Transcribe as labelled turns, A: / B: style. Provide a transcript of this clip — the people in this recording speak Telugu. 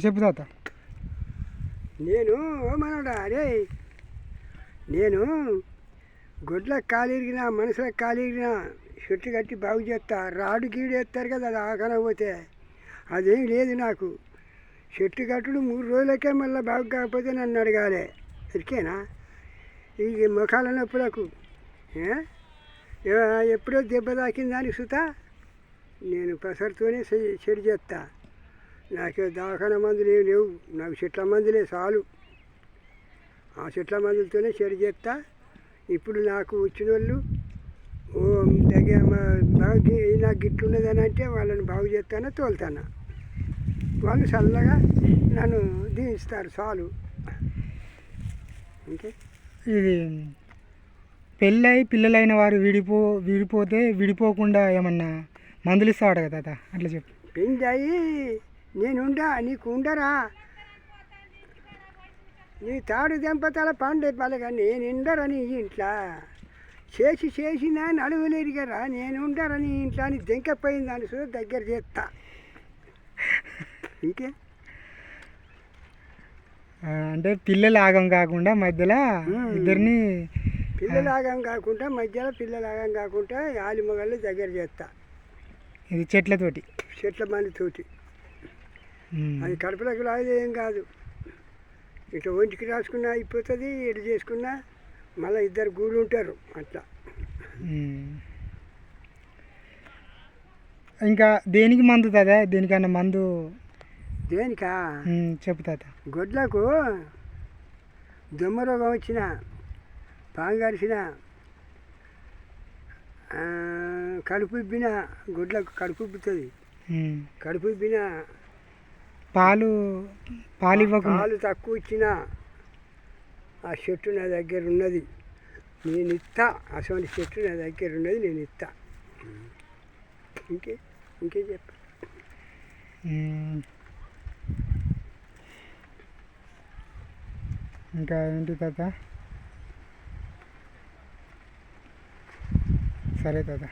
A: చెప్పు తాత.
B: నేను మనోడా అరే, నేను గొడ్లకు కాలిరిగినా మనుషులకు కాలిరిగినా చెట్టు కట్టి బాగు చేస్తా. రాడు గీడు వేస్తారు కదా, అది ఆకనపోతే అదేం లేదు నాకు. చెట్టు కట్టుడు 3 రోజులకే మళ్ళీ బాగు కాకపోతే నన్ను అడగాలి. ఎరికేనా ఈ ముఖాల నొప్పులకు ఎప్పుడో దెబ్బ తాకిందని సుతా నేను పెసరుతోనే చెడు చేస్తా. నాకు దవాఖాన మందులు ఏమి లేవు, నాకు చెట్ల మందులే చాలు. ఆ చెట్ల మందులతోనే చెడు చేస్తా. ఇప్పుడు నాకు వచ్చిన వాళ్ళు దగ్గర నాకు గిట్లున్నదని అంటే వాళ్ళని బాగు చేస్తాను, తోలుతాను. వాళ్ళు చల్లగా నన్ను దీవిస్తారు చాలు. ఇంకే
A: ఇది పెళ్ళై పిల్లలైన వారు విడిపోతే విడిపోకుండా ఏమన్నా మందులు ఇస్తాడు కదా తాత, అట్లా చెప్పు.
B: పెళ్ళి నేనుండా, నీకు ఉండరా? నీ తాడు దెంపతల పండే పలగా నేను ఉండరని ఇంట్లో చేసిన నడువులు ఎరిగారా? నేను ఉండరని ఇంట్లో అని దెంకపోయింది అని చూసి దగ్గర చేస్తా. ఇంకే
A: అంటే పిల్లలు ఆగం కాకుండా మధ్యలో ఇద్దరిని
B: పిల్లలు ఆగం కాకుండా ఆలి మొగళ్ళు దగ్గర చేస్తా.
A: ఇది చెట్ల
B: మందితోటి. అది కడుపులోకి లాగేది ఏం కాదు. ఇట్లా ఒంటికి రాసుకున్నా అయిపోతుంది, ఎటు చేసుకున్నా మళ్ళీ 2 గూళ్ళు ఉంటారు అట్లా.
A: ఇంకా దేనికి మందు తాత? దేనికన్నా మందు?
B: దేనికా
A: చెప్పు తాత.
B: గొడ్లకు దొమ్మ రోగం వచ్చిన, పాంగరిసిన, కడుపు ఇబ్బిన, గొడ్లకు కడుపు ఇబ్బుతుంది. కడుపు ఇబ్బిన,
A: పాలు
B: తక్కువ ఇచ్చిన ఆ చెట్టు నా దగ్గర ఉన్నది, నేను ఇస్తా. అటువంటి చెట్టు నా దగ్గర ఉన్నది, నేను ఇస్తా. ఇంకే చెప్ప.
A: ఇంకా ఏంటి తాత? సరే తాత.